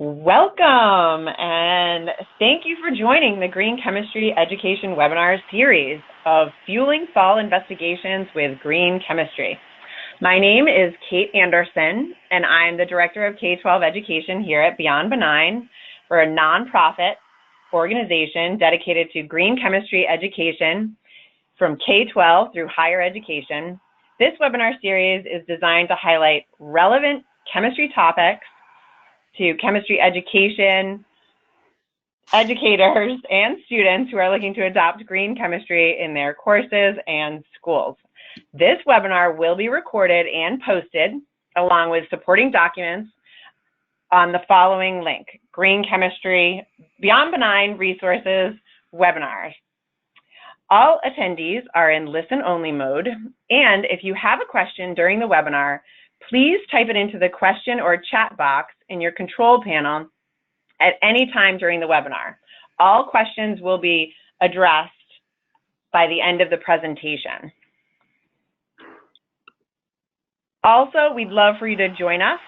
Welcome, and thank you for joining the Green Chemistry Education webinar series of Fueling Fall Investigations with Green Chemistry. My name is Kate Anderson, and I'm the Director of K-12 Education here at Beyond Benign. We're a nonprofit organization dedicated to green chemistry education from K-12 through higher education. This webinar series is designed to highlight relevant chemistry topics to chemistry education, educators, and students who are looking to adopt green chemistry in their courses and schools. This webinar will be recorded and posted along with supporting documents on the following link, Green Chemistry Beyond Benign Resources Webinars. All attendees are in listen-only mode, and if you have a question during the webinar, please type it into the question or chat box in your control panel at any time during the webinar. All questions will be addressed by the end of the presentation. Also, we'd love for you to join us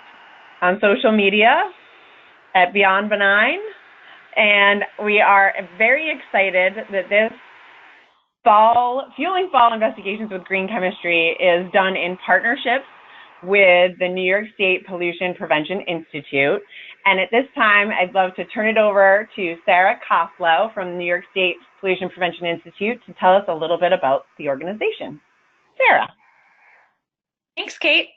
on social media at Beyond Benign, and we are very excited that this Fueling Fall Investigations with Green Chemistry is done in partnership with the New York State Pollution Prevention Institute. And at this time, I'd love to turn it over to Sarah Koslow from the New York State Pollution Prevention Institute to tell us a little bit about the organization. Sarah. Thanks, Kate.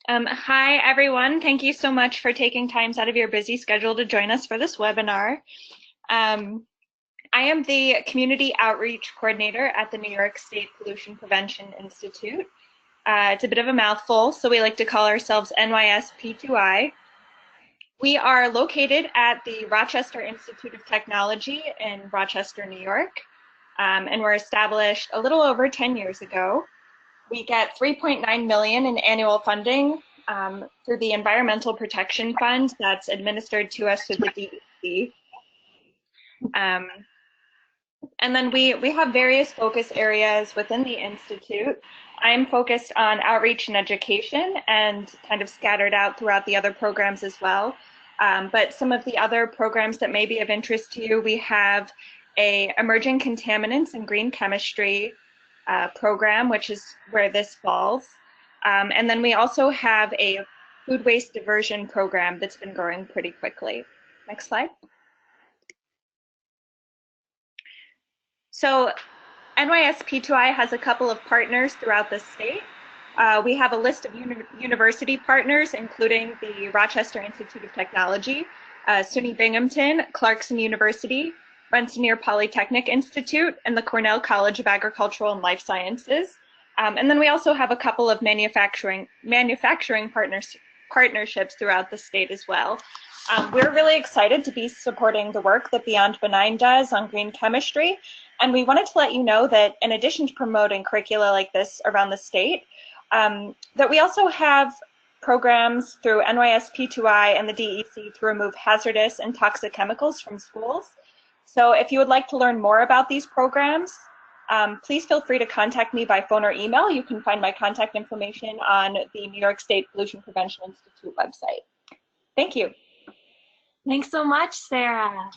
Hi, everyone. Thank you so much for taking time out of your busy schedule to join us for this webinar. I am the Community Outreach Coordinator at the New York State Pollution Prevention Institute. It's a bit of a mouthful, so we like to call ourselves NYSP2I. We are located at the Rochester Institute of Technology in Rochester, New York, and we're established a little over 10 years ago. We get $3.9 million in annual funding through the Environmental Protection Fund that's administered to us through the DEC. And then we have various focus areas within the Institute. I'm focused on outreach and education and kind of scattered out throughout the other programs as well. But some of the other programs that may be of interest to you, we have a emerging contaminants and green chemistry program, which is where this falls. And then we also have a food waste diversion program that's been growing pretty quickly. Next slide. So NYSP2I has a couple of partners throughout the state. We have a list of university partners, including the Rochester Institute of Technology, SUNY Binghamton, Clarkson University, Rensselaer Polytechnic Institute, and the Cornell College of Agricultural and Life Sciences. And then we also have a couple of manufacturing partnerships throughout the state as well. We're really excited to be supporting the work that Beyond Benign does on green chemistry. And we wanted to let you know that in addition to promoting curricula like this around the state, that we also have programs through NYSP2I and the DEC to remove hazardous and toxic chemicals from schools. So if you would like to learn more about these programs, please feel free to contact me by phone or email. You can find my contact information on the New York State Pollution Prevention Institute website. Thank you. Thanks so much, Sarah.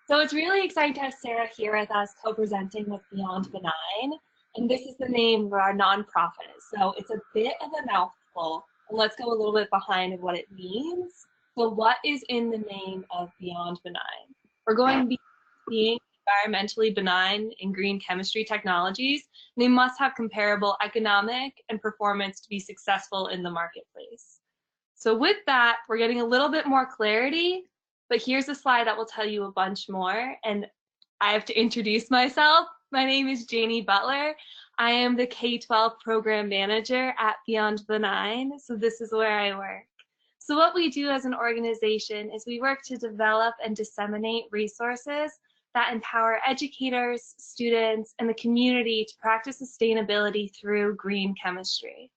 So it's really exciting to have Sarah here with us co-presenting with Beyond Benign. And this is the name of our nonprofit. So it's a bit of a mouthful. And let's go a little bit behind what it means. So what is in the name of Beyond Benign? We're going to be being environmentally benign in green chemistry technologies. They must have comparable economic and performance to be successful in the marketplace. So with that, we're getting a little bit more clarity. But here's a slide that will tell you a bunch more, and I have to introduce myself. My name is Janie Butler. I am the K-12 program manager at Beyond Benign, so this is where I work. So what we do as an organization is we work to develop and disseminate resources that empower educators, students, and the community to practice sustainability through green chemistry.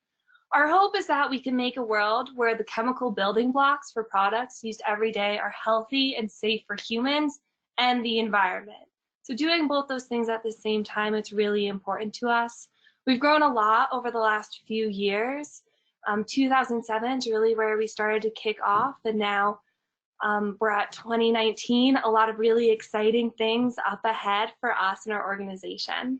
Our hope is that we can make a world where the chemical building blocks for products used every day are healthy and safe for humans and the environment. So doing both those things at the same time, it's really important to us. We've grown a lot over the last few years. 2007 is really where we started to kick off, and now we're at 2019, a lot of really exciting things up ahead for us and our organization.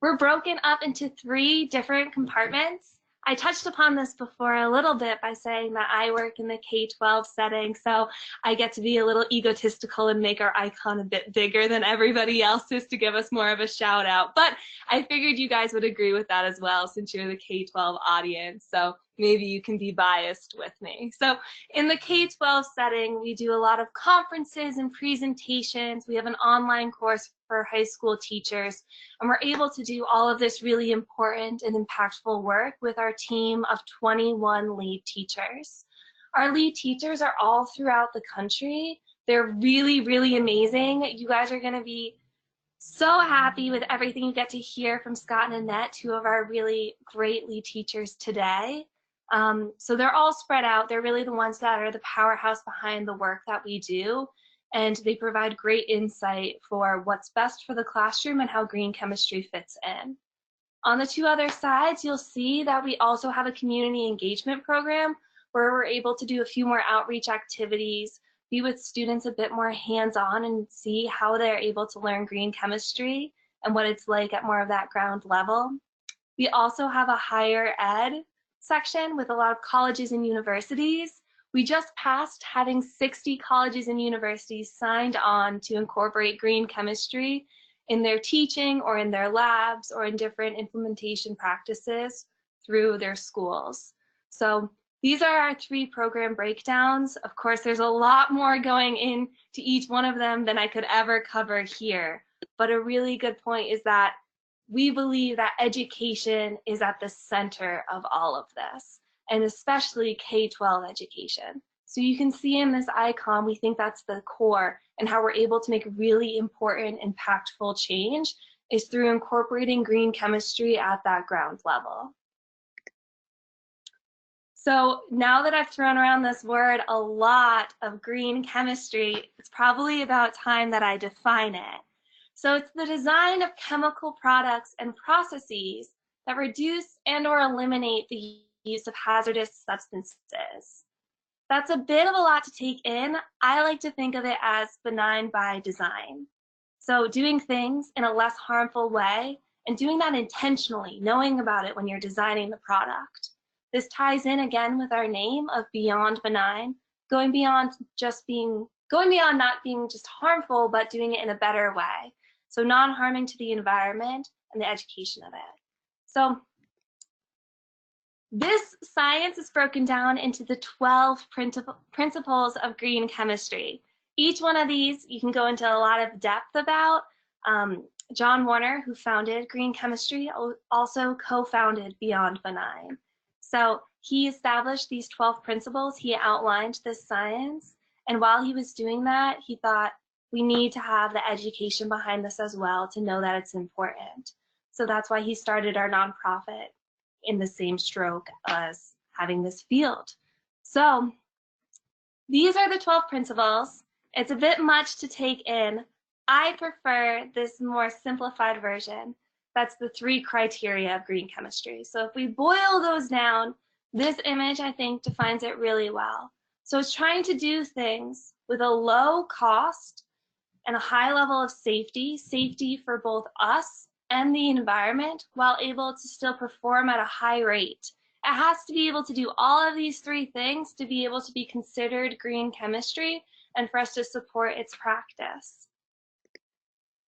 We're broken up into 3 different compartments. I touched upon this before a little bit by saying that I work in the K-12 setting, so I get to be a little egotistical and make our icon a bit bigger than everybody else's to give us more of a shout out. But I figured you guys would agree with that as well, since you're the K-12 audience, so maybe you can be biased with me. So in the K-12 setting, we do a lot of conferences and presentations. We have an online course for high school teachers, and we're able to do all of this really important and impactful work with our team of 21 lead teachers. Our lead teachers are all throughout the country. They're really, really amazing. You guys are going to be so happy with everything you get to hear from Scott and Annette, 2 of our really great lead teachers today. So they're all spread out. They're really the ones that are the powerhouse behind the work that we do, and they provide great insight for what's best for the classroom and how green chemistry fits in. On the 2 other sides, you'll see that we also have a community engagement program where we're able to do a few more outreach activities, be with students a bit more hands-on, and see how they're able to learn green chemistry and what it's like at more of that ground level. We also have a higher ed section with a lot of colleges and universities. We just passed having 60 colleges and universities signed on to incorporate green chemistry in their teaching or in their labs or in different implementation practices through their schools. So these are our 3 program breakdowns. Of course, there's a lot more going into each one of them than I could ever cover here, but a really good point is that we believe that education is at the center of all of this, and especially K-12 education. So you can see in this icon, we think that's the core, and how we're able to make really important, impactful change is through incorporating green chemistry at that ground level. So now that I've thrown around this word a lot of green chemistry, it's probably about time that I define it. So it's the design of chemical products and processes that reduce and or eliminate the use of hazardous substances. That's a bit of a lot to take in. I like to think of it as benign by design. So doing things in a less harmful way and doing that intentionally, knowing about it when you're designing the product. This ties in again with our name of Beyond Benign, going beyond not being just harmful, but doing it in a better way. So non-harming to the environment and the education of it. So this science is broken down into the 12 principles of green chemistry. Each one of these you can go into a lot of depth about. John Warner, who founded green chemistry, also co-founded Beyond Benign. So he established these 12 principles, he outlined this science, and while he was doing that, he thought, we need to have the education behind this as well to know that it's important. So that's why he started our nonprofit in the same stroke as having this field. So these are the 12 principles. It's a bit much to take in. I prefer this more simplified version. That's the 3 criteria of green chemistry. So if we boil those down, this image, I think, defines it really well. So it's trying to do things with a low cost and a high level of safety for both us and the environment, while able to still perform at a high rate. It has to be able to do all of these 3 things to be able to be considered green chemistry and for us to support its practice.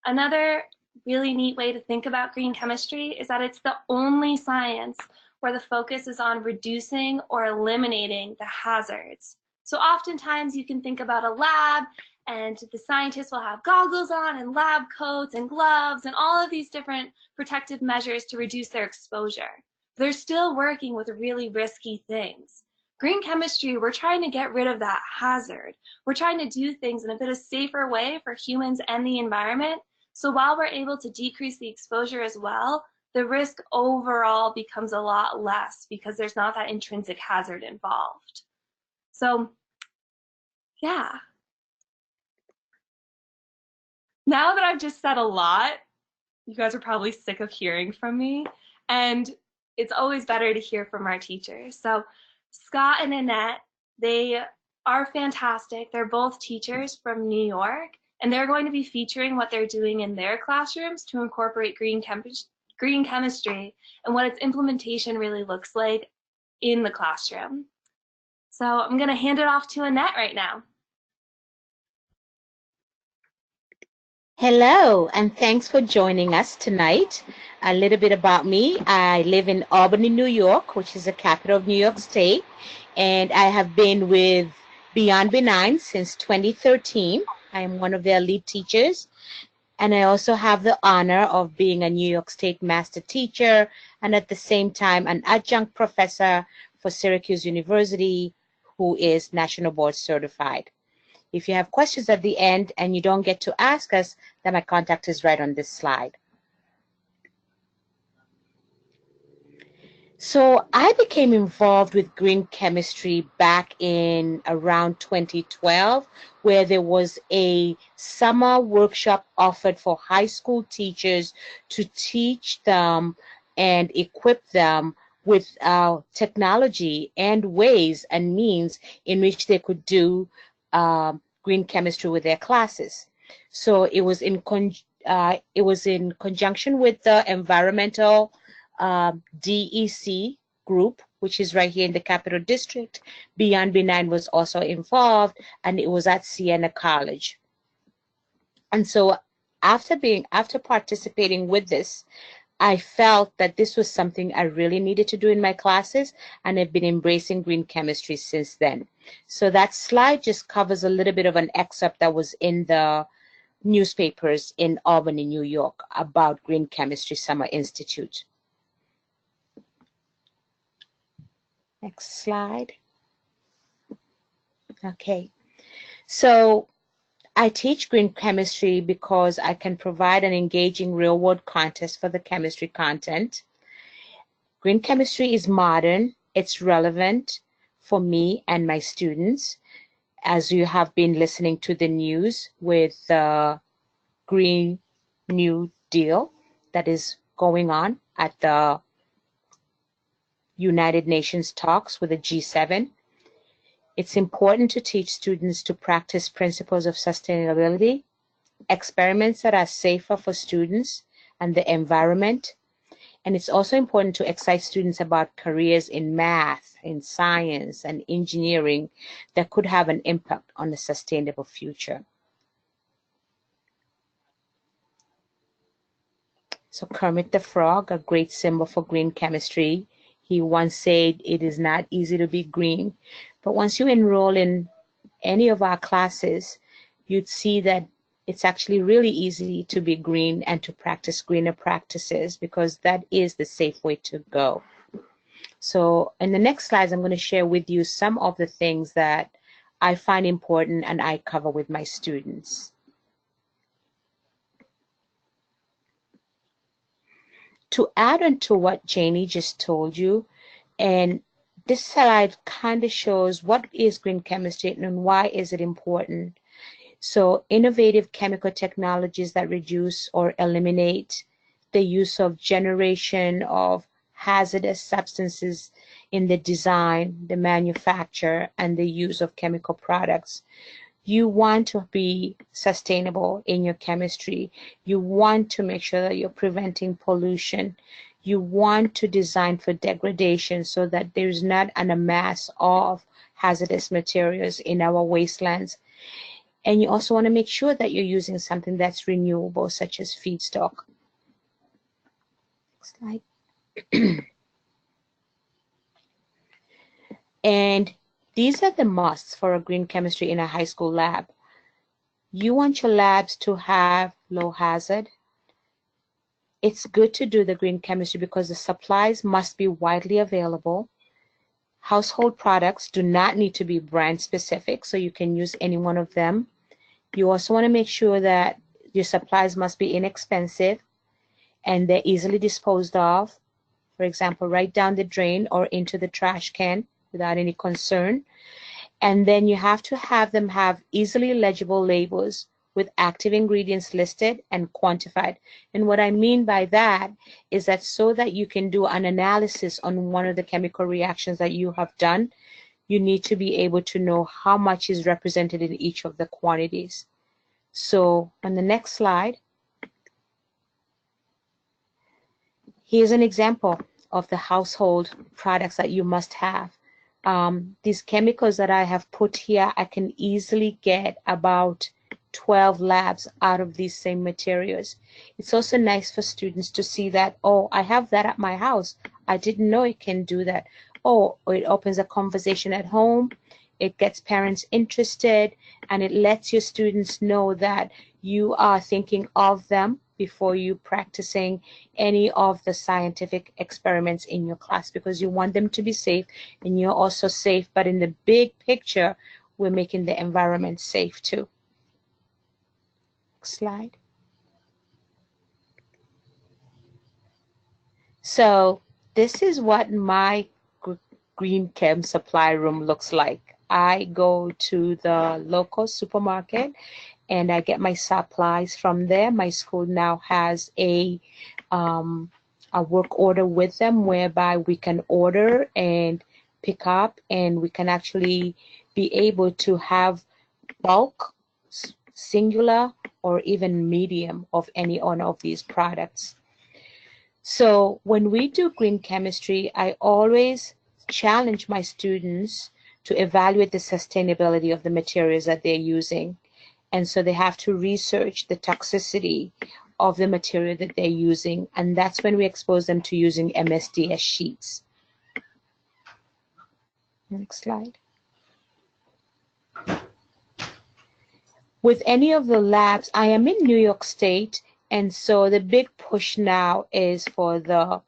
Another really neat way to think about green chemistry is that it's the only science where the focus is on reducing or eliminating the hazards. So oftentimes you can think about a lab and the scientists will have goggles on and lab coats and gloves and all of these different protective measures to reduce their exposure. They're still working with really risky things. Green chemistry, we're trying to get rid of that hazard. We're trying to do things in a bit of safer way for humans and the environment. So while we're able to decrease the exposure as well, the risk overall becomes a lot less because there's not that intrinsic hazard involved. So yeah. Now that I've just said a lot, you guys are probably sick of hearing from me. And it's always better to hear from our teachers. So Scott and Annette, they are fantastic. They're both teachers from New York, and they're going to be featuring what they're doing in their classrooms to incorporate green chemistry and what its implementation really looks like in the classroom. So I'm going to hand it off to Annette right now. Hello, and thanks for joining us tonight. A little bit about me. I live in Albany, New York, which is the capital of New York State, and I have been with Beyond Benign since 2013. I am one of their lead teachers, and I also have the honor of being a New York State master teacher and at the same time an adjunct professor for Syracuse University, who is National Board certified. If you have questions at the end and you don't get to ask us, then my contact is right on this slide. So I became involved with green chemistry back in around 2012, where there was a summer workshop offered for high school teachers to teach them and equip them with technology and ways and means in which they could do green chemistry with their classes. So it was in conjunction with the environmental DEC group, which is right here in the Capital District. Beyond Benign was also involved, and it was at Siena College. And so after participating with this, I felt that this was something I really needed to do in my classes, and I've been embracing green chemistry since then. So that slide just covers a little bit of an excerpt that was in the newspapers in Albany, New York, about Green Chemistry Summer Institute. Next slide. Okay. So I teach green chemistry because I can provide an engaging real-world context for the chemistry content. Green chemistry is modern, it's relevant for me and my students, as you have been listening to the news with the Green New Deal that is going on at the United Nations talks with the G7. It's important to teach students to practice principles of sustainability, experiments that are safer for students and the environment. And it's also important to excite students about careers in math, in science, and engineering that could have an impact on a sustainable future. So Kermit the Frog, a great symbol for green chemistry, he once said, "It is not easy to be green." But once you enroll in any of our classes, you'd see that it's actually really easy to be green and to practice greener practices, because that is the safe way to go. So in the next slides, I'm going to share with you some of the things that I find important and I cover with my students. To add on to what Janie just told you, and this slide kind of shows what is green chemistry and why is it important. So innovative chemical technologies that reduce or eliminate the use of generation of hazardous substances in the design, the manufacture, and the use of chemical products. You want to be sustainable in your chemistry. You want to make sure that you're preventing pollution. You want to design for degradation so that there's not an amass of hazardous materials in our wastelands. And you also want to make sure that you're using something that's renewable, such as feedstock. Next slide. And these are the musts for a green chemistry in a high school lab. You want your labs to have low hazard. It's good to do the green chemistry because the supplies must be widely available. Household products do not need to be brand specific, so you can use any one of them. You also want to make sure that your supplies must be inexpensive and they're easily disposed of. For example, right down the drain or into the trash can without any concern. And then you have to have them have easily legible labels with active ingredients listed and quantified. And what I mean by that is that so that you can do an analysis on one of the chemical reactions that you have done, you need to be able to know how much is represented in each of the quantities. So on the next slide, here's an example of the household products that you must have. These chemicals that I have put here, I can easily get about 12 labs out of these same materials. It's also nice for students to see that, oh, I have that at my house. I didn't know it can do that. Oh, it opens a conversation at home. It gets parents interested, and it lets your students know that you are thinking of them before you practicing any of the scientific experiments in your class, because you want them to be safe and you're also safe, but in the big picture, we're making the environment safe too. Next slide. So this is what my green chem supply room looks like. I go to the local supermarket and I get my supplies from there. My school now has a work order with them whereby we can order and pick up, and we can actually be able to have bulk, singular, or even medium of any one of these products. So when we do green chemistry, I always challenge my students to evaluate the sustainability of the materials that they're using. And so they have to research the toxicity of the material that they're using. And that's when we expose them to using MSDS sheets. Next slide. With any of the labs, I am in New York State, and so the big push now is for the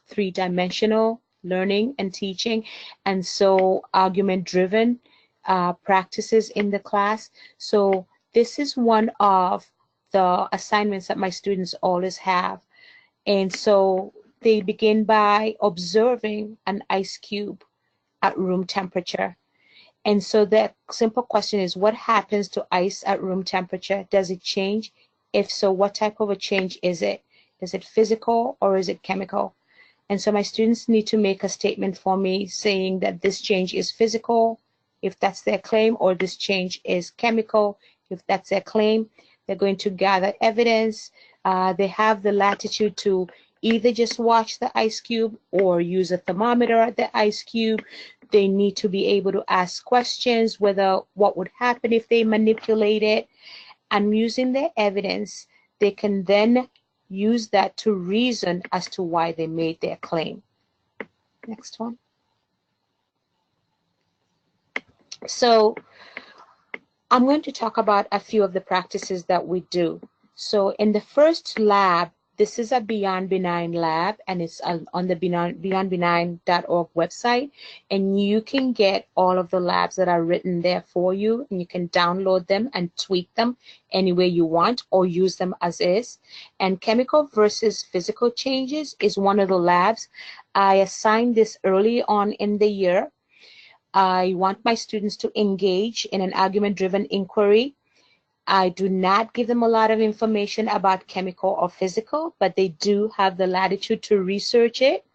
three-dimensional learning and teaching, and so argument-driven practices in the class. So this is one of the assignments that my students always have. And so they begin by observing an ice cube at room temperature. And so the simple question is, what happens to ice at room temperature? Does it change? If so, what type of a change is it? Is it physical or is it chemical? And so my students need to make a statement for me saying that this change is physical, if that's their claim, or this change is chemical, if that's their claim. They're going to gather evidence. They have the latitude to either just watch the ice cube or use a thermometer at the ice cube. They need to be able to ask questions, whether what would happen if they manipulate it. And using their evidence, they can then use that to reason as to why they made their claim. Next one. So I'm going to talk about a few of the practices that we do. So in the first lab, this is a Beyond Benign lab, and it's on the beyondbenign.org website, and you can get all of the labs that are written there for you, and you can download them and tweak them any way you want or use them as is. And chemical versus physical changes is one of the labs. I assigned this early on in the year. I want my students to engage in an argument-driven inquiry. I do not give them a lot of information about chemical or physical, but they do have the latitude to research it.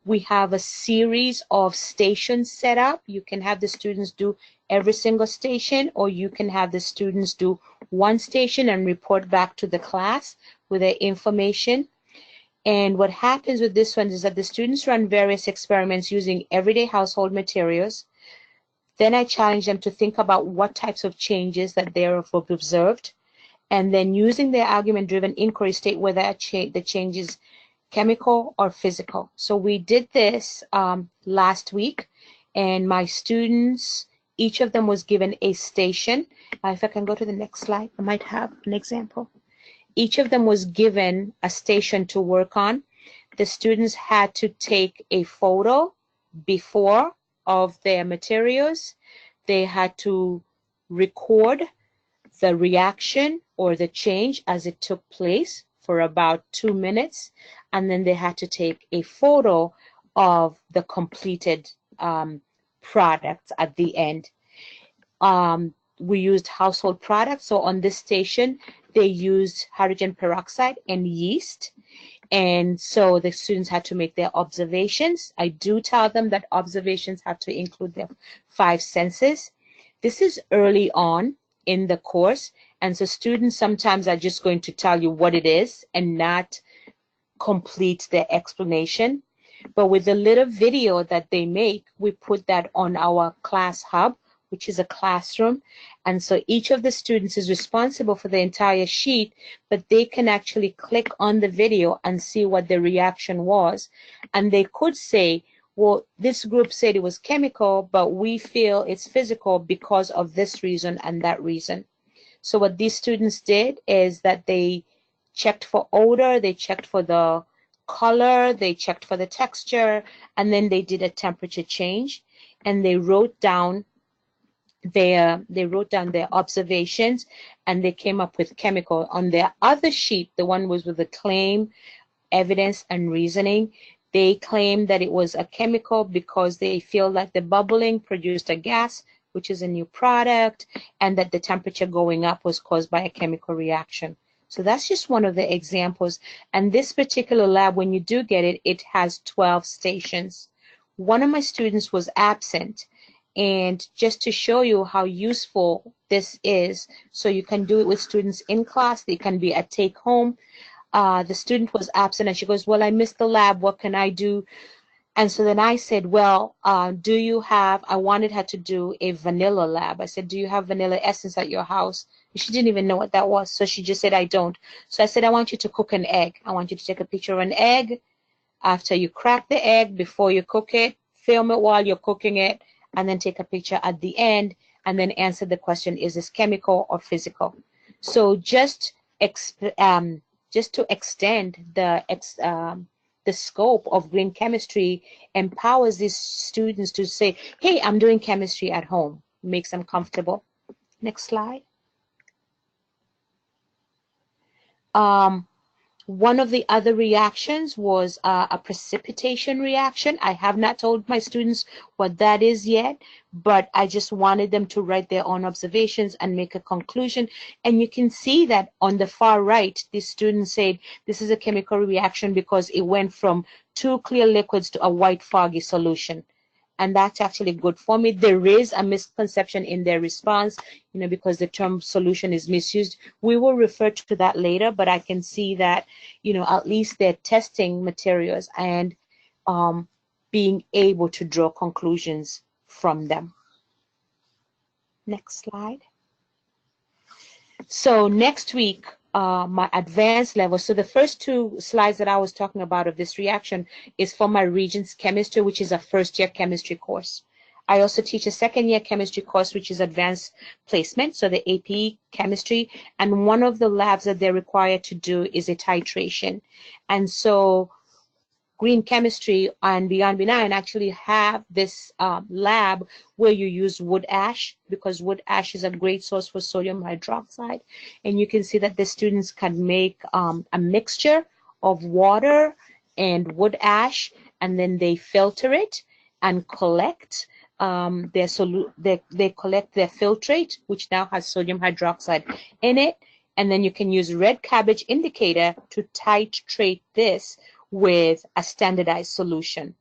We have a series of stations set up. You can have the students do every single station, or you can have the students do one station and report back to the class with their information. And what happens with this one is that the students run various experiments using everyday household materials. Then I challenge them to think about what types of changes that they have observed, and then using their argument-driven inquiry, state whether the change is chemical or physical. So we did this last week, and my students, each of them was given a station. If I can go to the next slide, I might have an example. Each of them was given a station to work on. The students had to take a photo before of their materials. They had to record the reaction or the change as it took place for about 2 minutes, and then they had to take a photo of the completed product at the end. we used household products. So on this station, they used hydrogen peroxide and yeast. And so the students had to make their observations. I do tell them that observations have to include their 5 senses. This is early on in the course. And so students sometimes are just going to tell you what it is and not complete their explanation. But with the little video that they make, we put that on our class hub, which is a classroom. And so each of the students is responsible for the entire sheet, but they can actually click on the video and see what the reaction was. And they could say, well, this group said it was chemical, but we feel it's physical because of this reason and that reason. So what these students did is that they checked for odor, they checked for the color, they checked for the texture, and then they did a temperature change, and they wrote down their observations, and they came up with chemical. On their other sheet, the one was with the claim, evidence, and reasoning, they claimed that it was a chemical because they feel that the bubbling produced a gas, which is a new product, and that the temperature going up was caused by a chemical reaction. So that's just one of the examples. And this particular lab, when you do get it, it has 12 stations. One of my students was absent. And just to show you how useful this is, so you can do it with students in class, they can be a take home. The student was absent and she goes, well, I missed the lab, what can I do? And so then I said, well, do you have, I wanted her to do a vanilla lab. I said, do you have vanilla essence at your house? She didn't even know what that was. So she just said, I don't. So I said, I want you to cook an egg. I want you to take a picture of an egg. After you crack the egg, before you cook it, film it while you're cooking it, and then take a picture at the end, and then answer the question, is this chemical or physical? So just to extend the scope of green chemistry empowers these students to say, hey, I'm doing chemistry at home. Makes them comfortable. Next slide. One of the other reactions was a precipitation reaction. I have not told my students what that is yet, but I just wanted them to write their own observations and make a conclusion. And you can see that on the far right, the students said this is a chemical reaction because it went from 2 clear liquids to a white foggy solution. And that's actually good for me. There is a misconception in their response, because the term solution is misused. We will refer to that later, but I can see that, at least they're testing materials and being able to draw conclusions from them. Next slide. So next week, my advanced level. So the first 2 slides that I was talking about of this reaction is for my Regents Chemistry, which is a first-year chemistry course. I also teach a second-year chemistry course, which is advanced placement, so the AP chemistry. And one of the labs that they're required to do is a titration. And so green chemistry and Beyond Benign actually have this lab where you use wood ash, because wood ash is a great source for sodium hydroxide. And you can see that the students can make a mixture of water and wood ash, and then they filter it and collect they collect their filtrate, which now has sodium hydroxide in it. And then you can use red cabbage indicator to titrate this with a standardized solution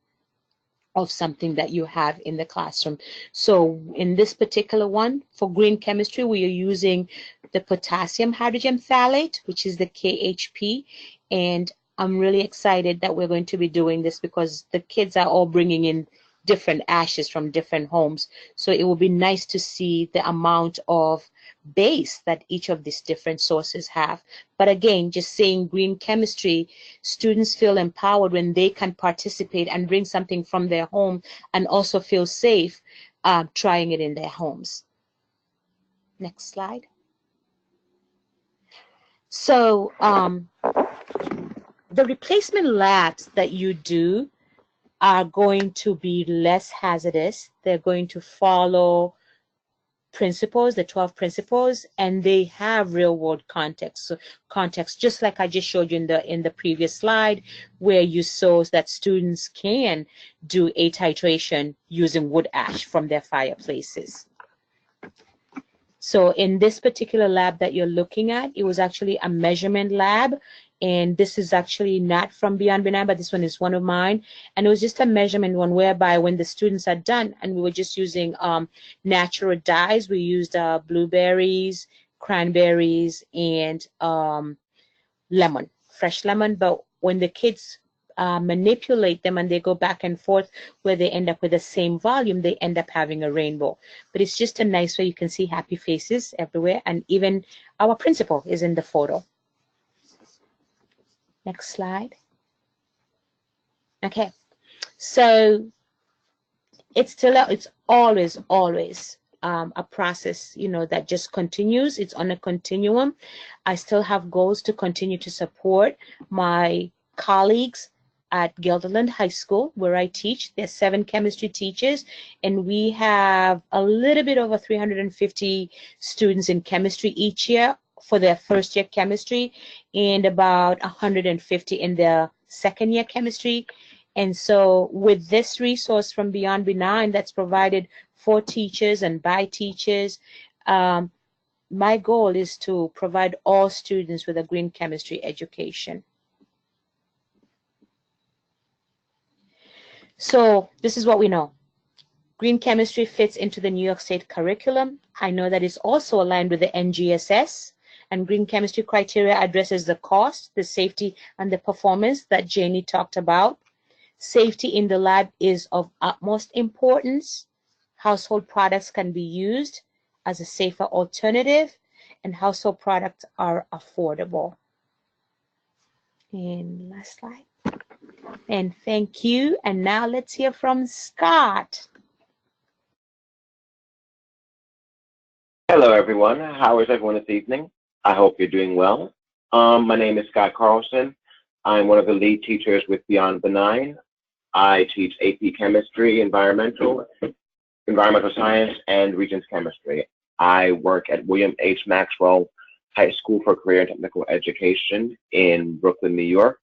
of something that you have in the classroom. So in this particular one, for green chemistry, we are using the potassium hydrogen phthalate, which is the KHP. And I'm really excited that we're going to be doing this because the kids are all bringing in different ashes from different homes. So it will be nice to see the amount of base that each of these different sources have. But again, just saying green chemistry, students feel empowered when they can participate and bring something from their home and also feel safe trying it in their homes. Next slide. So the replacement labs that you do are going to be less hazardous. They're going to follow principles, the 12 principles, and they have real world context. So context, just like I just showed you in the previous slide, where you saw that students can do a titration using wood ash from their fireplaces. So in this particular lab that you're looking at, it was actually a measurement lab. And this is actually not from Beyond Benign, but this one is one of mine. And it was just a measurement one whereby when the students are done, and we were just using natural dyes, we used blueberries, cranberries, and lemon, fresh lemon. But when the kids manipulate them and they go back and forth where they end up with the same volume, they end up having a rainbow. But it's just a nice way. You can see happy faces everywhere, and even our principal is in the photo. Next slide. Okay, so it's always a process, you know, that just continues. It's on a continuum. I still have goals to continue to support my colleagues at Guilderland High School, where I teach. There's 7 chemistry teachers, and we have a little bit over 350 students in chemistry each year for their first year chemistry, and about 150 in their second year chemistry. And so with this resource from Beyond Benign that's provided for teachers and by teachers, my goal is to provide all students with a green chemistry education. So this is what we know. Green chemistry fits into the New York State curriculum. I know that it's also aligned with the NGSS, and green chemistry criteria addresses the cost, the safety, and the performance that Janie talked about. Safety in the lab is of utmost importance. Household products can be used as a safer alternative, and household products are affordable. And last slide. And thank you. And now let's hear from Scott. Hello, everyone. How is everyone this evening? I hope you're doing well. My name is Scott Carlson. I'm one of the lead teachers with Beyond Benign. I teach AP Chemistry, Environmental Science, and Regents Chemistry. I work at William H. Maxwell High School for Career and Technical Education in Brooklyn, New York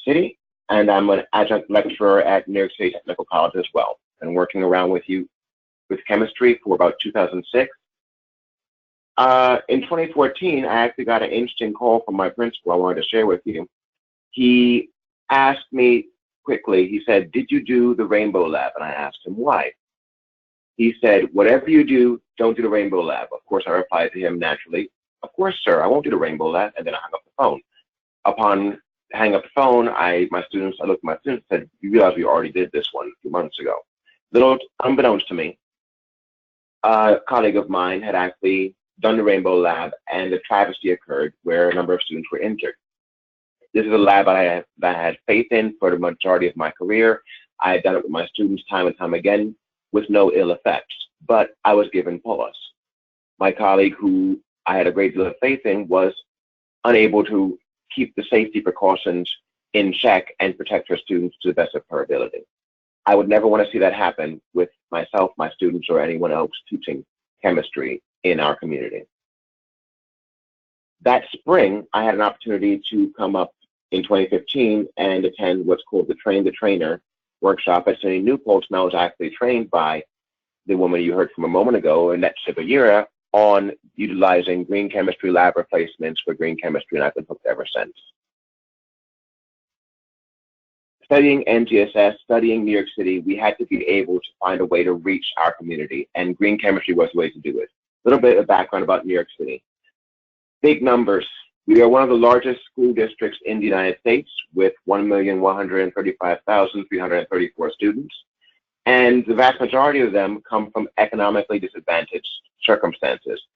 City, and I'm an adjunct lecturer at New York City Technical College as well. Been working around with chemistry for about 2006. In 2014, I actually got an interesting call from my principal I wanted to share with you. He asked me quickly, he said, "Did you do the Rainbow Lab?" And I asked him why. He said, "Whatever you do, don't do the Rainbow Lab." Of course, I replied to him naturally, "Of course, sir, I won't do the Rainbow Lab." And then I hung up the phone. Upon hanging up the phone, I looked at my students and said, "You realize we already did this one a few months ago." Little unbeknownst to me, a colleague of mine had actually done the Rainbow Lab, and a travesty occurred where a number of students were injured. This is a lab that I had faith in for the majority of my career. I had done it with my students time and time again with no ill effects, but I was given pause. My colleague, who I had a great deal of faith in, was unable to keep the safety precautions in check and protect her students to the best of her ability. I would never want to see that happen with myself, my students, or anyone else teaching chemistry in our community. That spring, I had an opportunity to come up in 2015 and attend what's called the Train the Trainer workshop at SUNY New Paltz, and I was actually trained by the woman you heard from a moment ago, Annette Sebuyira, on utilizing green chemistry lab replacements for green chemistry, and I've been hooked ever since. Studying NGSS, studying New York City, we had to be able to find a way to reach our community, and green chemistry was the way to do it. A little bit of background about New York City. Big numbers. We are one of the largest school districts in the United States with 1,135,334 students, and the vast majority of them come from economically disadvantaged circumstances.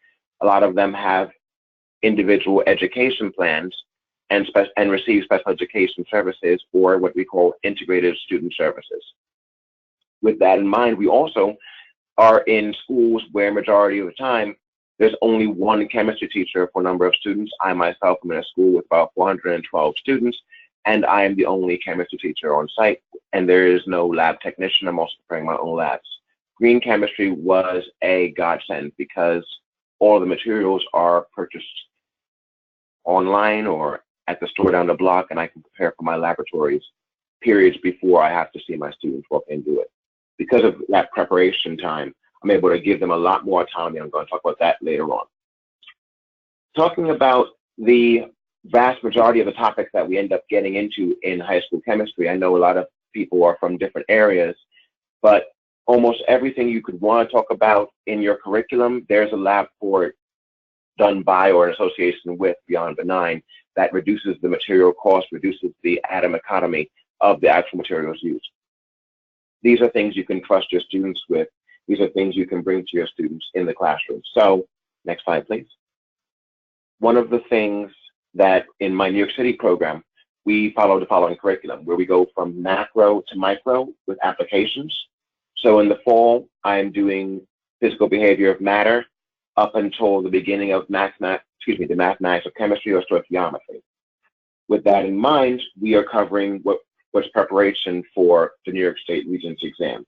A lot of them have individual education plans and receive special education services, or what we call integrated student services. With that in mind, we also are in schools where majority of the time there's only one chemistry teacher for a number of students. I myself am in a school with about 412 students, and I am the only chemistry teacher on site, and there is no lab technician. I'm also preparing my own labs. Green chemistry was a godsend because all the materials are purchased online or at the store down the block, and I can prepare for my laboratories periods before I have to see my students walk into it. Because of that preparation time, I'm able to give them a lot more autonomy. I'm going to talk about that later on. Talking about the vast majority of the topics that we end up getting into in high school chemistry, I know a lot of people are from different areas, but almost everything you could want to talk about in your curriculum, there's a lab for it done by or in association with Beyond Benign that reduces the material cost, reduces the atom economy of the actual materials used. These are things you can trust your students with. These are things you can bring to your students in the classroom. So, next slide, please. One of the things that in my New York City program, we follow the following curriculum, where we go from macro to micro with applications. So in the fall, I'm doing physical behavior of matter up until the beginning of the mathematics of chemistry or stoichiometry. With that in mind, we are covering what's preparation for the New York State Regents exam.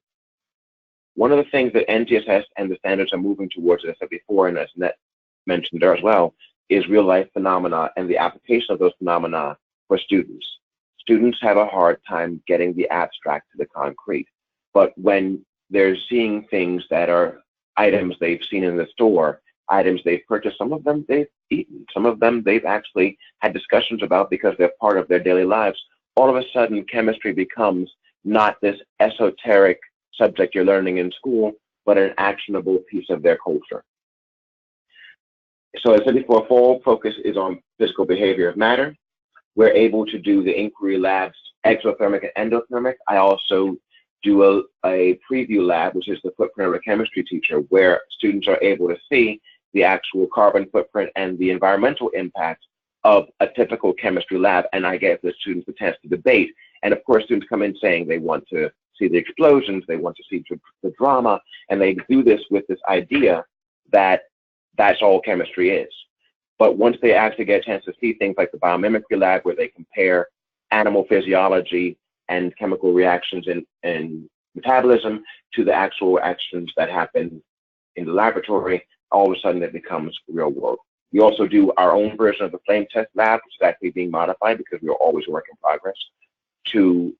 One of the things that NGSS and the standards are moving towards, as I said before, and as Annette mentioned there as well, is real-life phenomena and the application of those phenomena for students. Students have a hard time getting the abstract to the concrete, but when they're seeing things that are items they've seen in the store, items they've purchased, some of them they've eaten, some of them they've actually had discussions about because they're part of their daily lives, all of a sudden chemistry becomes not this esoteric subject you're learning in school, but an actionable piece of their culture. So as I said before, fall focus is on physical behavior of matter. We're able to do the inquiry labs, exothermic and endothermic. I also do a preview lab, which is the footprint of a chemistry teacher, where students are able to see the actual carbon footprint and the environmental impact of a typical chemistry lab. And I give the students a chance to debate. And of course, students come in saying they want to see the explosions, they want to see the drama, and they do this with this idea that that's all chemistry is. But once they actually get a chance to see things like the biomimicry lab, where they compare animal physiology and chemical reactions in metabolism to the actual actions that happen in the laboratory, all of a sudden it becomes real world. We also do our own version of the flame test lab, which is actually being modified because we are always a work in progress to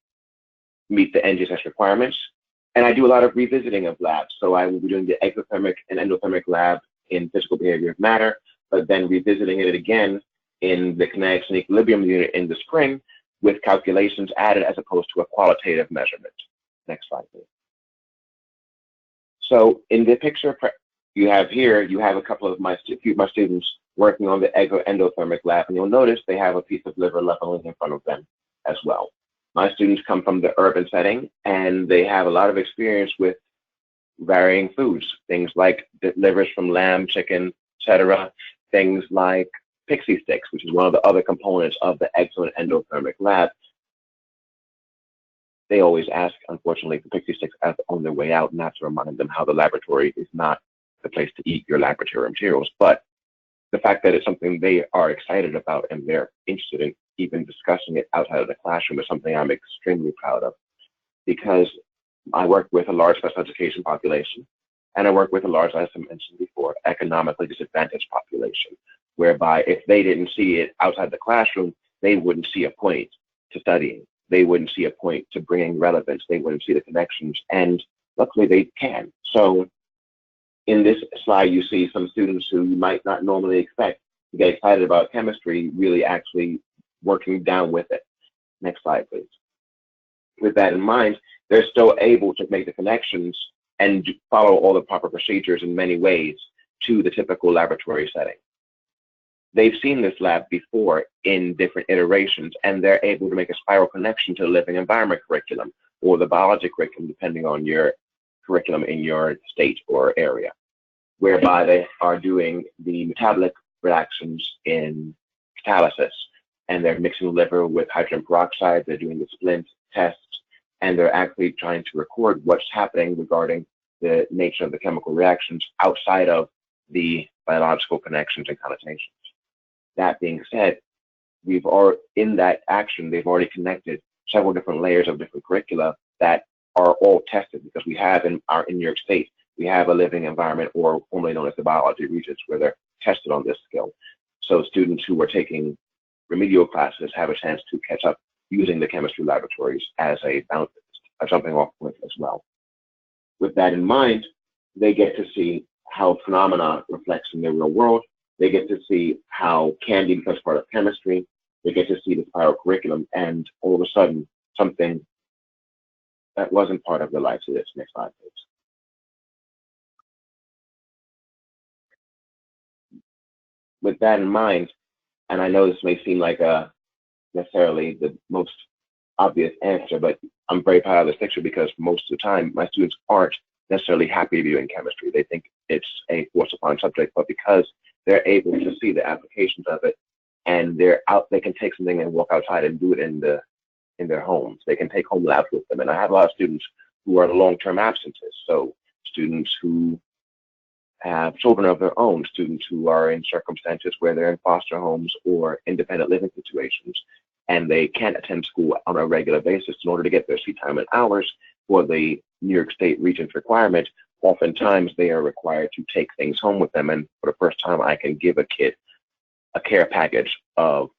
meet the NGSS requirements. And I do a lot of revisiting of labs. So I will be doing the exothermic and endothermic lab in physical behavior of matter, but then revisiting it again in the kinetics and equilibrium unit in the spring with calculations added as opposed to a qualitative measurement. Next slide, please. So in the picture you have here, you have a couple of few of my students working on the endothermic lab, and you'll notice they have a piece of liver leveling in front of them as well. My students come from the urban setting, and they have a lot of experience with varying foods, things like livers from lamb, chicken, etc., things like pixie sticks, which is one of the other components of the exo and endothermic lab. They always ask, unfortunately, for pixie sticks on their way out, not to remind them how the laboratory is not the place to eat your laboratory materials. But the fact that it's something they are excited about and they're interested in even discussing it outside of the classroom is something I'm extremely proud of, because I work with a large special education population, and I work with a large, as I mentioned before, economically disadvantaged population, whereby if they didn't see it outside the classroom, they wouldn't see a point to studying. They wouldn't see a point to bringing relevance. They wouldn't see the connections, and luckily they can. So in this slide, you see some students who you might not normally expect to get excited about chemistry really actually working down with it. Next slide, please. With that in mind, they're still able to make the connections and follow all the proper procedures in many ways to the typical laboratory setting. They've seen this lab before in different iterations, and they're able to make a spiral connection to the living environment curriculum or the biology curriculum, depending on your curriculum in your state or area, whereby they are doing the metabolic reactions in catalysis, and they're mixing liver with hydrogen peroxide, they're doing the splint tests, and they're actually trying to record what's happening regarding the nature of the chemical reactions outside of the biological connections and connotations. That being said, in that action, they've already connected several different layers of different curricula that are all tested, because we have in New York State, we have a living environment, or formerly known as the biology regents, where they're tested on this skill. So students who are taking remedial classes have a chance to catch up using the chemistry laboratories as a jumping off point as well. With that in mind, they get to see how phenomena reflects in the real world. They get to see how candy becomes part of chemistry. They get to see the spiral curriculum, and all of a sudden, something that wasn't part of their life to this next 5 days. With that in mind, and I know this may seem like necessarily the most obvious answer, but I'm very proud of this picture because most of the time my students aren't necessarily happy to be in chemistry. They think it's a forced upon subject, but because they're able to see the applications of it and they can take something and walk outside and do it in their homes. They can take home labs with them. And I have a lot of students who are long-term absences. So students who have children of their own, students who are in circumstances where they're in foster homes or independent living situations, and they can't attend school on a regular basis in order to get their seat time and hours for the New York State Regents requirement. Oftentimes they are required to take things home with them, and for the first time I can give a kid a care package of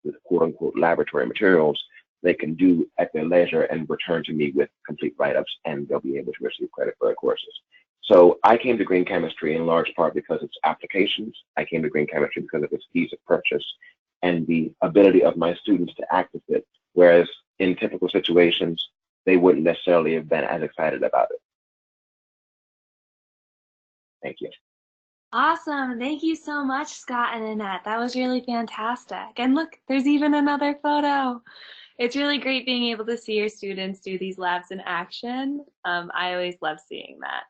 the quote-unquote laboratory materials they can do at their leisure and return to me with complete write-ups, and they'll be able to receive credit for their courses. So I came to green chemistry in large part because of its applications. I came to green chemistry because of its ease of purchase and the ability of my students to access it, whereas in typical situations, they wouldn't necessarily have been as excited about it. Thank you. Awesome. Thank you so much, Scott and Annette. That was really fantastic. And look, there's even another photo. It's really great being able to see your students do these labs in action. I always love seeing that.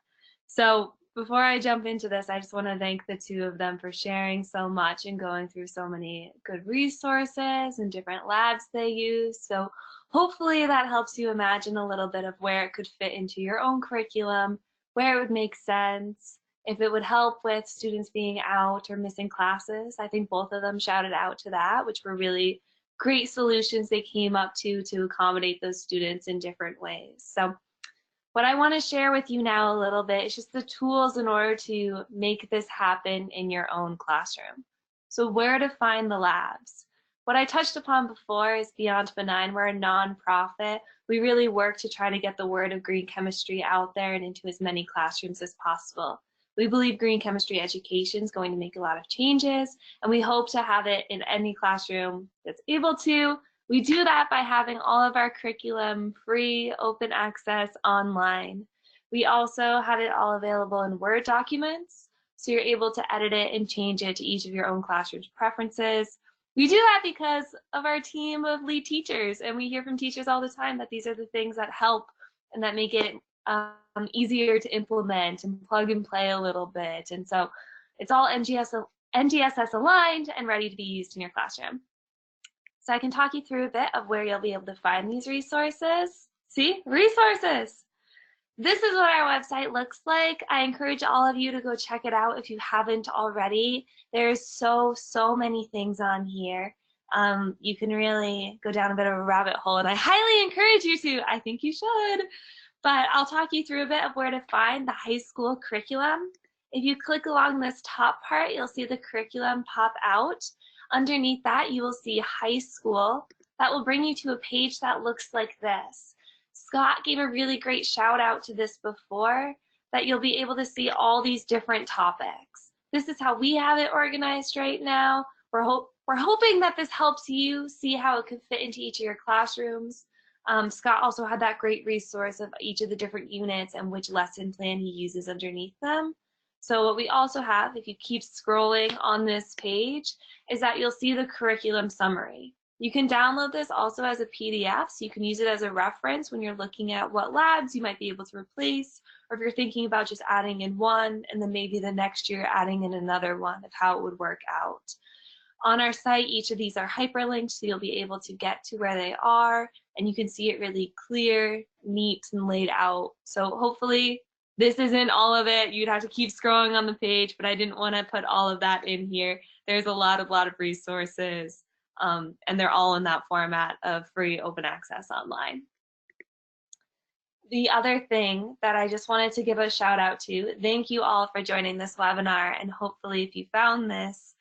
So before I jump into this, I just want to thank the two of them for sharing so much and going through so many good resources and different labs they use. So hopefully that helps you imagine a little bit of where it could fit into your own curriculum, where it would make sense, if it would help with students being out or missing classes. I think both of them shouted out to that, which were really great solutions they came up to accommodate those students in different ways. So what I want to share with you now a little bit is just the tools in order to make this happen in your own classroom. So where to find the labs. What I touched upon before is Beyond Benign. We're a nonprofit. We really work to try to get the word of green chemistry out there and into as many classrooms as possible. We believe green chemistry education is going to make a lot of changes, and we hope to have it in any classroom that's able to. We do that by having all of our curriculum free, open access online. We also have it all available in Word documents, so you're able to edit it and change it to each of your own classroom's preferences. We do that because of our team of lead teachers, and we hear from teachers all the time that these are the things that help and that make it easier to implement and plug and play a little bit. And so it's all NGSS aligned and ready to be used in your classroom. So I can talk you through a bit of where you'll be able to find these resources. See, resources. This is what our website looks like. I encourage all of you to go check it out if you haven't already. There's so many things on here. You can really go down a bit of a rabbit hole, and I highly encourage you to. I think you should. But I'll talk you through a bit of where to find the high school curriculum. If you click along this top part, you'll see the curriculum pop out. Underneath that, you will see high school. That will bring you to a page that looks like this. Scott gave a really great shout out to this before, that you'll be able to see all these different topics. This is how we have it organized right now. We're hoping that this helps you see how it could fit into each of your classrooms. Scott also had that great resource of each of the different units and which lesson plan he uses underneath them. So what we also have, if you keep scrolling on this page, is that you'll see the curriculum summary. You can download this also as a PDF, so you can use it as a reference when you're looking at what labs you might be able to replace, or if you're thinking about just adding in one and then maybe the next year adding in another one of how it would work out. On our site, each of these are hyperlinked, so you'll be able to get to where they are, and you can see it really clear, neat, and laid out. So hopefully this isn't all of it. You'd have to keep scrolling on the page, but I didn't want to put all of that in here. There's a lot of resources, and they're all in that format of free open access online. The other thing that I just wanted to give a shout out to, thank you all for joining this webinar, and hopefully if you found this,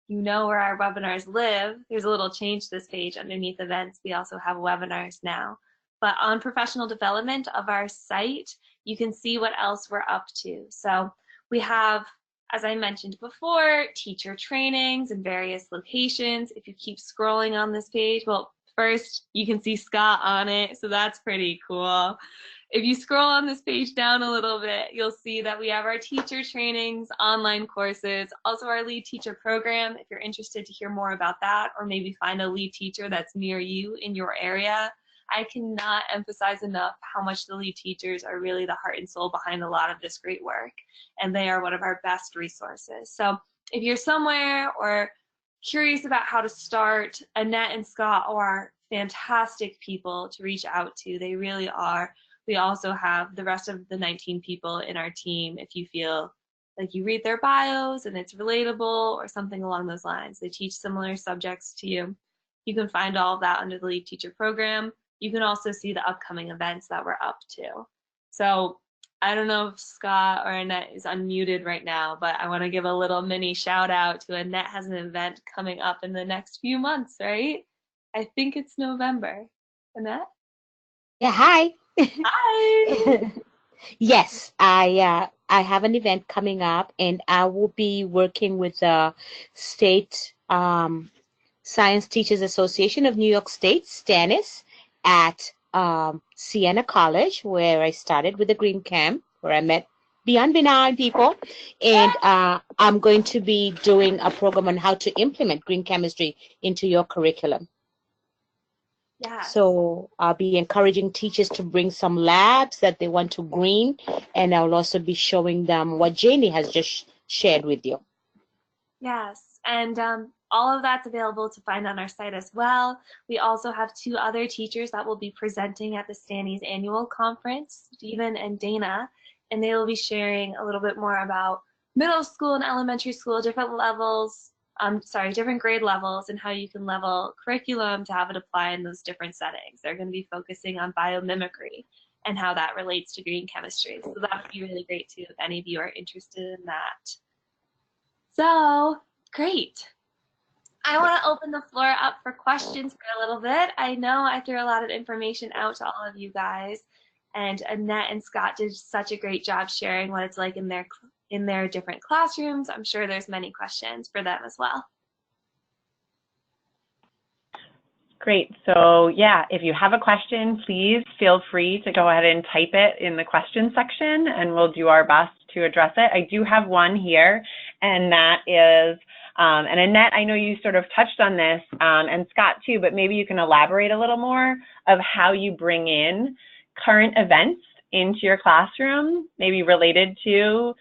you know where our webinars live. There's a little change to this page underneath events. We also have webinars now. But on professional development of our site, you can see what else we're up to. So we have, as I mentioned before, teacher trainings in various locations. If you keep scrolling on this page, well, first you can see Scott on it, so that's pretty cool. If you scroll on this page down a little bit, you'll see that we have our teacher trainings, online courses, also our lead teacher program. If you're interested to hear more about that, or maybe find a lead teacher that's near you in your area, I cannot emphasize enough how much the lead teachers are really the heart and soul behind a lot of this great work, and they are one of our best resources. So if you're somewhere or curious about how to start, Annette and Scott are fantastic people to reach out to. They really are. We also have the rest of the 19 people in our team if you feel like you read their bios and it's relatable or something along those lines. They teach similar subjects to you. You can find all of that under the Lead Teacher program. You can also see the upcoming events that we're up to. So I don't know if Scott or Annette is unmuted right now, but I want to give a little mini shout out to Annette has an event coming up in the next few months, right? I think it's November. Annette? Yeah, hi. Hi. Yes, I have an event coming up, and I will be working with the State Science Teachers Association of New York State, STANIS, at Siena College, where I started with the Green Camp, where I met Beyond Benign people, and I'm going to be doing a program on how to implement green chemistry into your curriculum. Yes. So I'll be encouraging teachers to bring some labs that they want to green, and I'll also be showing them what Janie has just shared with you. Yes, and all of that's available to find on our site as well. We also have 2 other teachers that will be presenting at the Stanny's annual conference, Stephen and Dana, and they will be sharing a little bit more about middle school and elementary school, different levels, different grade levels, and how you can level curriculum to have it apply in those different settings. They're going to be focusing on biomimicry and how that relates to green chemistry. So that would be really great too if any of you are interested in that. So, great. I want to open the floor up for questions for a little bit. I know I threw a lot of information out to all of you guys, and Annette and Scott did such a great job sharing what it's like in their different classrooms. I'm sure there's many questions for them as well. Great. So yeah, if you have a question, please feel free to go ahead and type it in the question section, and we'll do our best to address it. I do have one here, and that is, and Annette, I know you sort of touched on this, and Scott too, but maybe you can elaborate a little more of how you bring in current events into your classroom, maybe related to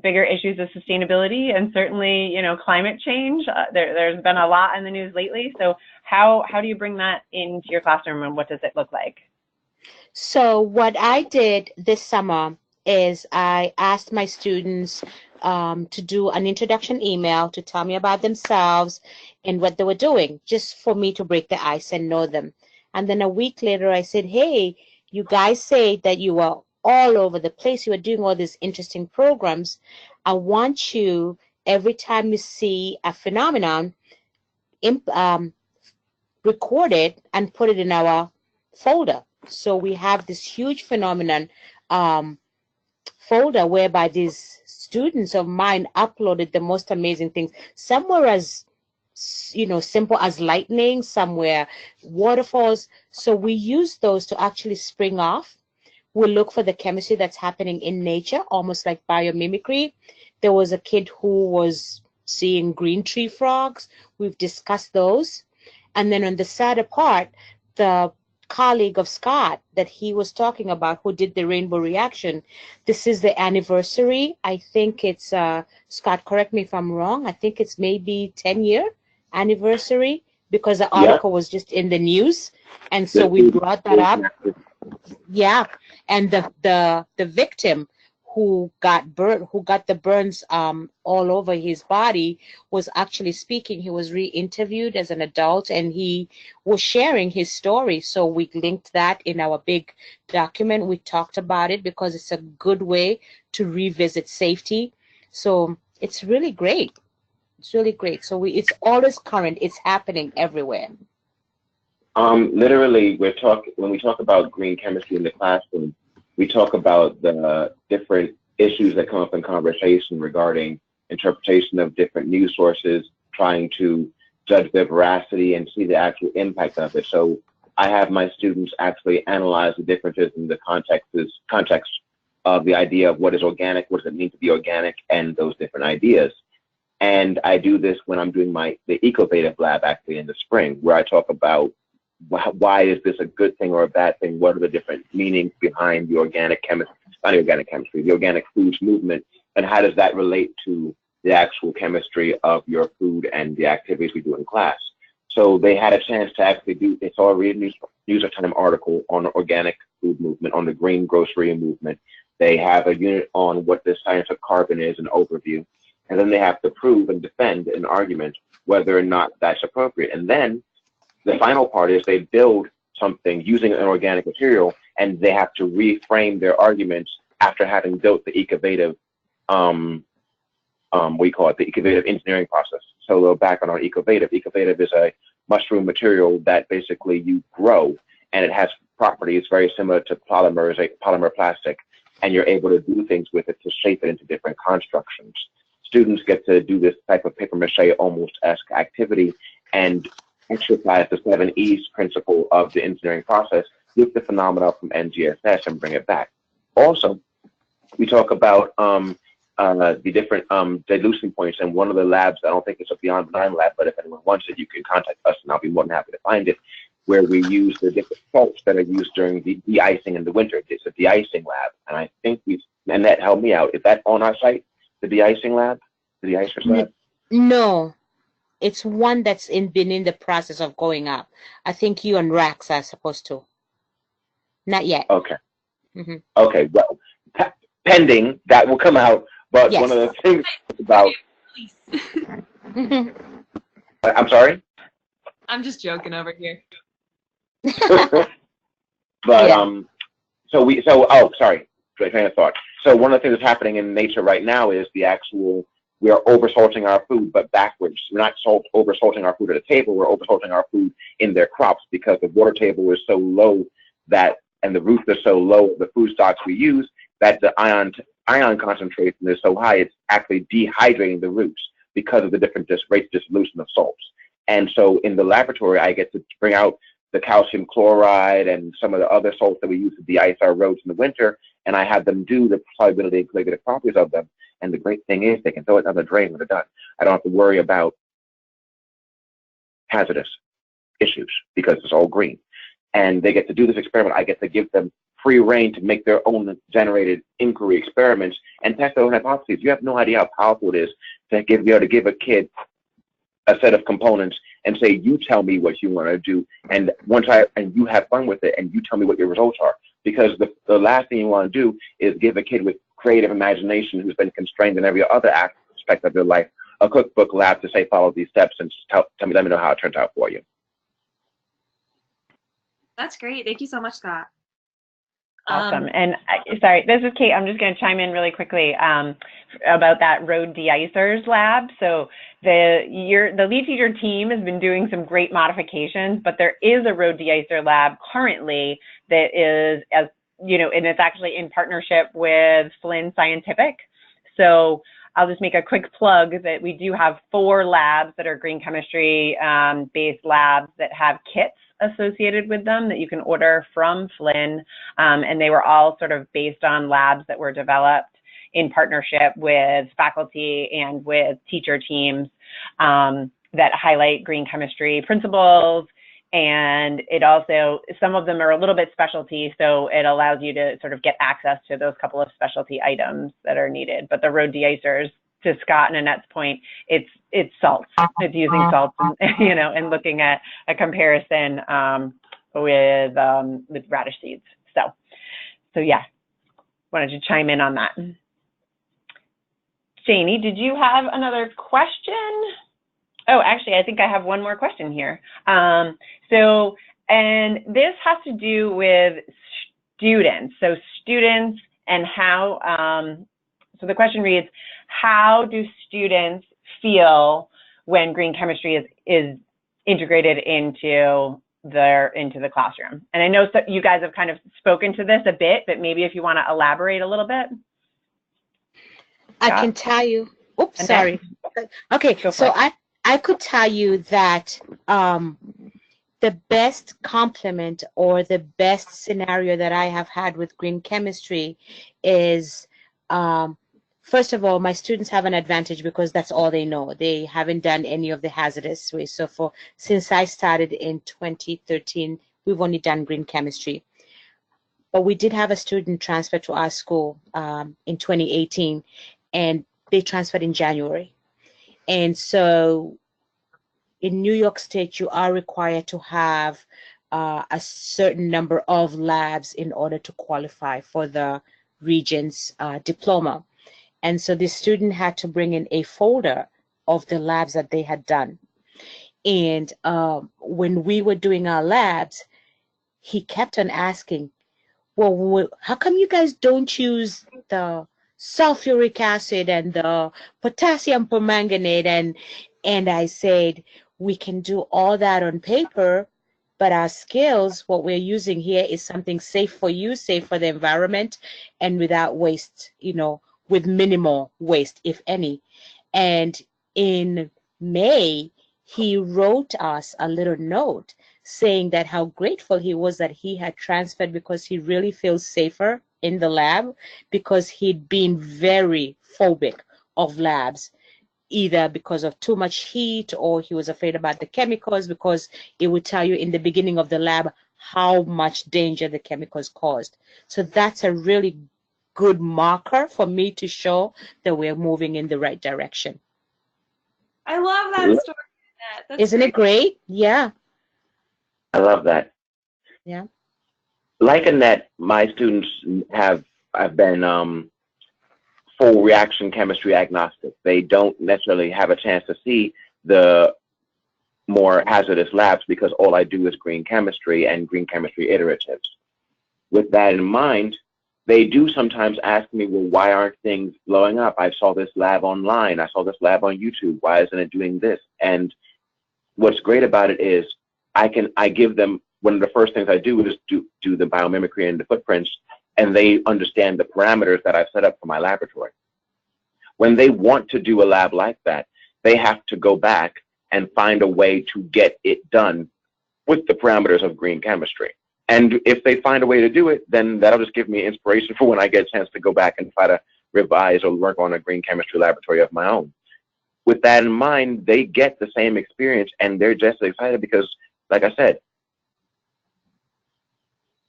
bigger issues of sustainability and certainly, you know, climate change. There's been a lot in the news lately. So how do you bring that into your classroom, and what does it look like? So what I did this summer is I asked my students to do an introduction email to tell me about themselves and what they were doing, just for me to break the ice and know them. And then a week later, I said, hey, you guys say that you are all over the place. You are doing all these interesting programs. I want you, every time you see a phenomenon, record it and put it in our folder. So we have this huge phenomenon folder whereby these students of mine uploaded the most amazing things. Some were as, you know, simple as lightning, some were waterfalls. So we use those to actually spring off. We look for the chemistry that's happening in nature, almost like biomimicry. There was a kid who was seeing green tree frogs. We've discussed those. And then on the sadder part, the colleague of Scott that he was talking about who did the rainbow reaction, this is the anniversary. I think it's, Scott, correct me if I'm wrong, I think it's maybe 10-year anniversary because the article was just in the news. And so we brought that up. Yeah, and the victim who got the burns all over his body was actually speaking. He was re-interviewed as an adult, and he was sharing his story. So we linked that in our big document. We talked about it because it's a good way to revisit safety. So it's really great. It's really great. So it's always current. It's happening everywhere. Literally, when we talk about green chemistry in the classroom, We talk about the different issues that come up in conversation regarding interpretation of different news sources, trying to judge their veracity and see the actual impact of it. So I have my students actually analyze the differences in the context of the idea of what is organic, what does it mean to be organic, and those different ideas. And I do this when I'm doing the Ecovative lab actually in the spring, where I talk about why is this a good thing or a bad thing? What are the different meanings behind the organic chemistry, not the organic chemistry, the organic foods movement, and how does that relate to the actual chemistry of your food and the activities we do in class? So they had a chance to actually they saw a New York Times article on the organic food movement, on the green grocery movement. They have a unit on what the science of carbon is, an overview, and then they have to prove and defend an argument whether or not that's appropriate. And then the final part is they build something using an organic material, and they have to reframe their arguments after having built the Ecovative, we call it the Ecovative engineering process. So a little background on Ecovative. Ecovative is a mushroom material that basically you grow, and it has properties very similar to polymers, a polymer plastic, and you're able to do things with it to shape it into different constructions. Students get to do this type of paper mache almost-esque activity and exercise the 7 E's principle of the engineering process with the phenomena from NGSS and bring it back. Also, we talk about the different dilution points, and one of the labs, I don't think it's a Beyond Benign lab, but if anyone wants it, you can contact us and I'll be more than happy to find it, where we use the different salts that are used during the de-icing in the winter. It's a de-icing lab, and I think Annette, help me out, is that on our site, the de-icing lab, the de-icers lab? No, it's one that's been in the process of going up. I think you and Rax are supposed to. Not yet. Okay. Mm-hmm. Okay, well, pending, that will come out, but Yes. one of the things about... I'm sorry? I'm just joking over here. But Yeah. sorry, train of thought. So one of the things that's happening in nature right now is we are oversalting our food, but backwards. We're not oversalting our food at a table, we're oversalting our food in their crops, because the water table is so low and the roots are so low of the food stocks we use, that the ion concentration is so high, it's actually dehydrating the roots because of the different rates of dissolution of salts. And so in the laboratory, I get to bring out the calcium chloride and some of the other salts that we use to de-ice our roads in the winter, and I have them do the solubility and colligative properties of them. And the great thing is they can throw it down the drain when they're done. I don't have to worry about hazardous issues because it's all green. And they get to do this experiment. I get to give them free reign to make their own generated inquiry experiments and test their own hypotheses. You have no idea how powerful it is to be able to give a kid a set of components and say, you tell me what you want to do, and you have fun with it, and you tell me what your results are. Because the last thing you want to do is give a kid with creative imagination who's been constrained in every other aspect of their life a cookbook lab to say, follow these steps and let me know how it turns out for you. That's great. Thank you so much, Scott. Awesome. And sorry, this is Kate. I'm just going to chime in really quickly about that road de-icers lab. So the lead teacher team has been doing some great modifications, but there is a road de-icer lab currently that is, and it's actually in partnership with Flynn Scientific. So I'll just make a quick plug that we do have 4 labs that are green chemistry based labs that have kits associated with them that you can order from Flynn, and they were all sort of based on labs that were developed in partnership with faculty and with teacher teams that highlight green chemistry principles. And it also, some of them are a little bit specialty, so it allows you to sort of get access to those couple of specialty items that are needed. But the road de-icers, to Scott and Annette's point, it's salts. It's using salts, and, and looking at a comparison with radish seeds. So yeah, wanted to chime in on that. Janie, did you have another question? Oh, actually, I think I have one more question here. And this has to do with students. So students and how, so the question reads, how do students feel when green chemistry is integrated into there into the classroom. And I know that you guys have kind of spoken to this a bit, but maybe if you want to elaborate a little bit. I can tell you. Oops, Annette? sorry. Okay, so I could tell you that the best complement or the best scenario that I have had with green chemistry is, first of all, my students have an advantage because that's all they know. They haven't done any of the hazardous waste. So since I started in 2013, we've only done green chemistry. But we did have a student transfer to our school in 2018, and they transferred in January. And so in New York State, you are required to have a certain number of labs in order to qualify for the Regents diploma. And so the student had to bring in a folder of the labs that they had done. And when we were doing our labs, he kept on asking, well, how come you guys don't use the sulfuric acid and the potassium permanganate? And I said, we can do all that on paper, but our skills, what we're using here is something safe for you, safe for the environment, and without waste, with minimal waste, if any. And in May, he wrote us a little note saying that how grateful he was that he had transferred because he really feels safer in the lab because he'd been very phobic of labs, either because of too much heat or he was afraid about the chemicals because it would tell you in the beginning of the lab how much danger the chemicals caused. So that's a really good marker for me to show that we're moving in the right direction. I love that story, Annette. That's Isn't it great? Yeah. I love that. Yeah. Like Annette, my students have been full reaction chemistry agnostic. They don't necessarily have a chance to see the more hazardous labs because all I do is green chemistry and green chemistry iteratives. With that in mind, they do sometimes ask me, well, why aren't things blowing up? I saw this lab online. I saw this lab on YouTube. Why isn't it doing this? And what's great about it is I give them, one of the first things I do is do the biomimicry and the footprints, and they understand the parameters that I've set up for my laboratory. When they want to do a lab like that, they have to go back and find a way to get it done with the parameters of green chemistry. And if they find a way to do it, then that'll just give me inspiration for when I get a chance to go back and try to revise or work on a green chemistry laboratory of my own. With that in mind, they get the same experience and they're just excited because, like I said,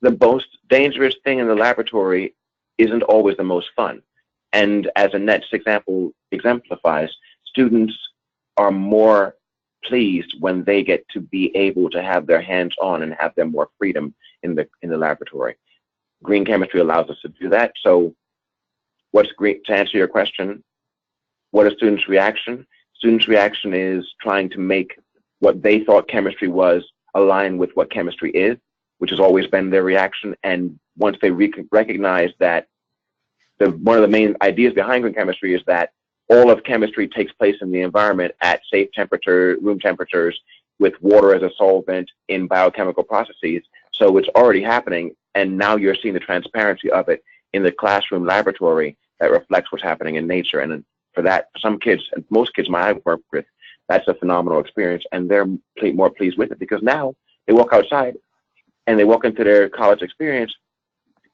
the most dangerous thing in the laboratory isn't always the most fun. And as Annette's example exemplifies, students are more pleased when they get to be able to have their hands on and have them more freedom in the laboratory. Green chemistry allows us to do that. So what's green, to answer your question, what is students' reaction? Students' reaction is trying to make what they thought chemistry was align with what chemistry is, which has always been their reaction. And once they recognize that one of the main ideas behind green chemistry is that all of chemistry takes place in the environment at safe temperature, room temperatures, with water as a solvent in biochemical processes. So it's already happening, and now you're seeing the transparency of it in the classroom laboratory that reflects what's happening in nature. And for that, some kids, and most kids I work with, that's a phenomenal experience, and they're more pleased with it because now they walk outside and they walk into their college experience.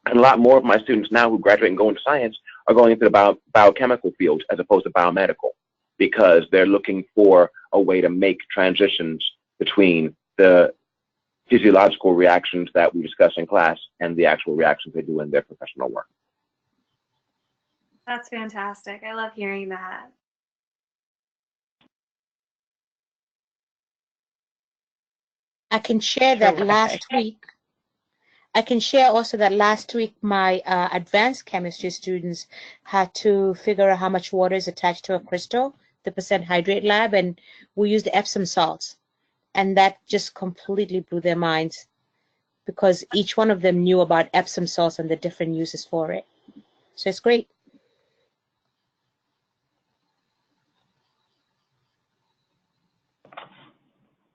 And a lot more of my students now who graduate and go into science are going into the biochemical field as opposed to biomedical because they're looking for a way to make transitions between the physiological reactions that we discuss in class and the actual reactions they do in their professional work. That's fantastic. I love hearing that. I can share that last week. I can share also that last week my advanced chemistry students had to figure out how much water is attached to a crystal, the percent hydrate lab, and we used Epsom salts. And that just completely blew their minds because each one of them knew about Epsom salts and the different uses for it. So it's great.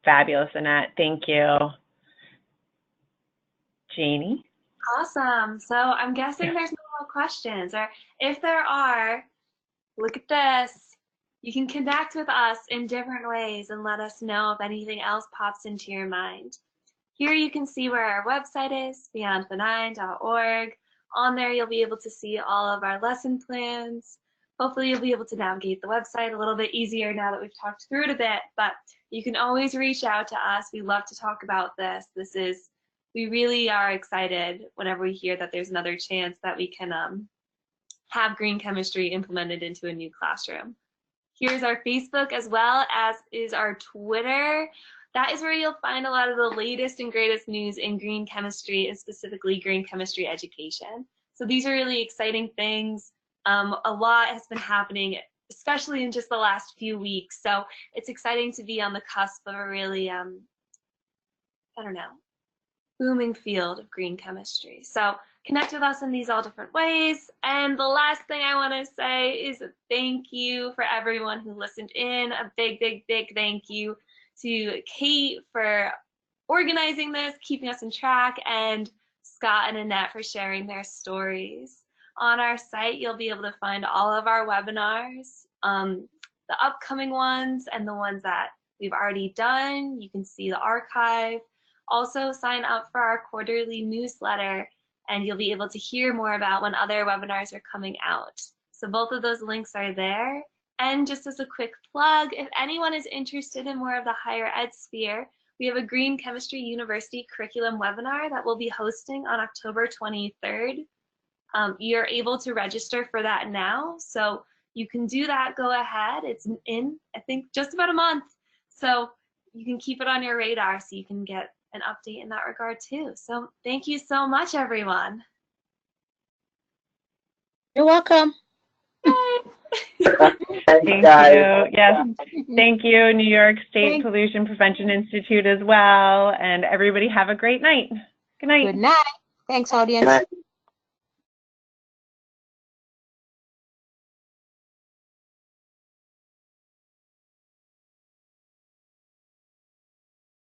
Fabulous, Annette. Thank you. Janie? Awesome. So I'm guessing there's no more questions, or if there are, look at this. You can connect with us in different ways and let us know if anything else pops into your mind. Here you can see where our website is, beyondbenign.org. On there, you'll be able to see all of our lesson plans. Hopefully, you'll be able to navigate the website a little bit easier now that we've talked through it a bit, but you can always reach out to us. We love to talk about this. We really are excited whenever we hear that there's another chance that we can have green chemistry implemented into a new classroom. Here's our Facebook, as well as is our Twitter. That is where you'll find a lot of the latest and greatest news in green chemistry, and specifically green chemistry education. So these are really exciting things. A lot has been happening, especially in just the last few weeks. So it's exciting to be on the cusp of a really, booming field of green chemistry. So connect with us in these all different ways. And the last thing I want to say is a thank you for everyone who listened in. A big, big, big thank you to Kate for organizing this, keeping us in track, and Scott and Annette for sharing their stories. On our site, you'll be able to find all of our webinars, the upcoming ones and the ones that we've already done. You can see the archive. Also, sign up for our quarterly newsletter, and you'll be able to hear more about when other webinars are coming out. So both of those links are there. And just as a quick plug, if anyone is interested in more of the higher ed sphere, we have a Green Chemistry University curriculum webinar that we'll be hosting on October 23rd. You're able to register for that now, so you can do that. Go ahead. It's in, I think, just about a month. So you can keep it on your radar so you can get an update in that regard too. So thank you so much, everyone. You're welcome. Thank you. Yes. Thank you, New York State Pollution Prevention Institute as well. And everybody have a great night. Good night. Good night. Thanks, audience. Good night.